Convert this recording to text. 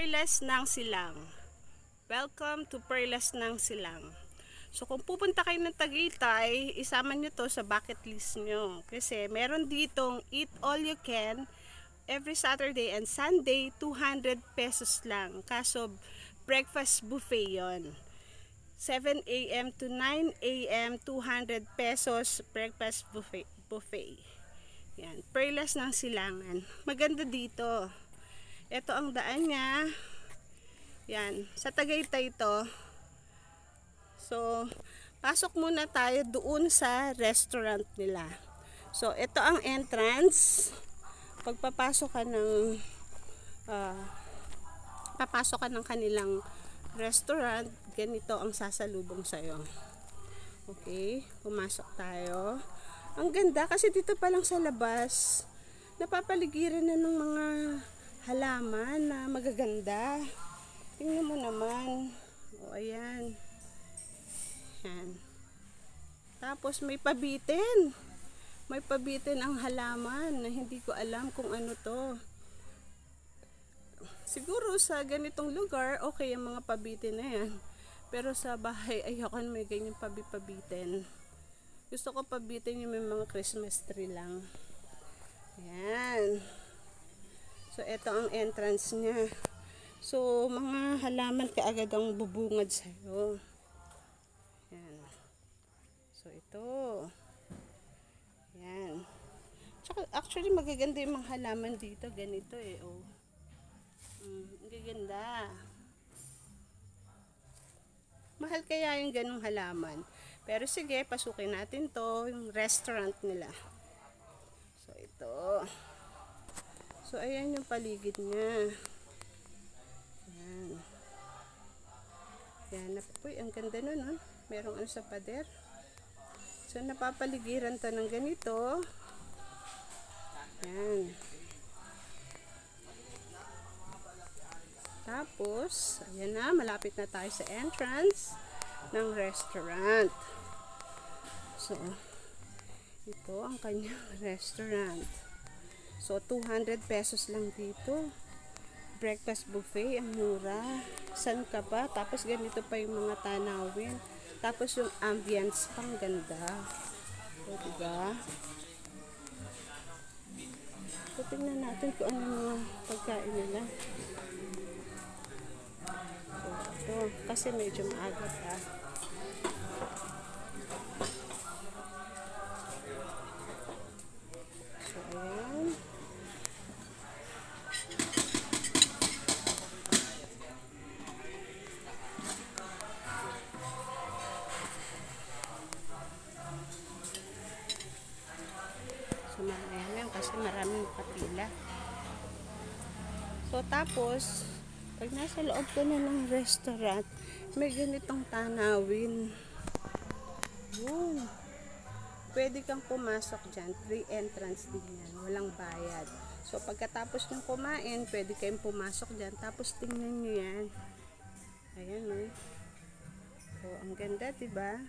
Perlas ng Silang. Welcome to Perlas ng Silang. So kung pupunta kayo ng Tagaytay, isama nyo to sa bucket list nyo. Kasi meron ditong eat all you can every Saturday and Sunday, 200 pesos lang. Kaso breakfast buffet yon. 7 a.m. to 9 a.m. 200 pesos breakfast buffet. Yan, Perlas ng Silangan. Maganda dito. Ito ang daan niya. Yan, sa Tagaytay to. So, pasok muna tayo doon sa restaurant nila. So, ito ang entrance. Pagpapasok ka ng papasok ka ng kanilang restaurant, ganito ang sasalubong sa'yo. Okay, pumasok tayo. Ang ganda kasi dito pa lang sa labas, napapaligiran na ng mga halaman na magaganda. Tingnan mo naman. O, ayan. Yan. Tapos may pabitin. May pabitin ang halaman na hindi ko alam kung ano to. Siguro sa ganitong lugar, okay ang mga pabitin na yan. Pero sa bahay, ayoko may ganyan pabitin. Gusto ko pabitin yung may mga Christmas tree lang. Yan. So, ito ang entrance niya. So, mga halaman kaagad ang bubungad sa'yo. Yan. So, ito. Yan. Tsaka, actually, magaganda yung mga halaman dito. Ganito eh, oh. Ang gaganda. Mahal kaya yung ganong halaman. Pero sige, pasukin natin to, yung restaurant nila. So, ito. So, ayan yung paligid niya. Ayan. Ayan. Uy, ang ganda nun, oh. Merong ano sa pader. So, napapaligiran to ng ganito. Ayan. Tapos, ayan na. Malapit na tayo sa entrance ng restaurant. So, ito ang kanyang restaurant. So, 200 pesos lang dito. Breakfast buffet, ang mura. San ka pa? Tapos, ganito pa yung mga tanawin. Tapos, yung ambience pang ganda. So, diba? So, tingnan natin kung ano mga pagkain nila. So, ito. Kasi medyo maaga pa. Ayan, kasi maraming kapila. So, tapos, pag nasa loob ko na ng restaurant, may ganitong tanawin. Yun. Pwede kang pumasok dyan. Free entrance din yan. Walang bayad. So, pagkatapos ng kumain, pwede kayong pumasok dyan. Tapos, tingnan nyo yan. Ayan, oh. So, ang ganda, diba?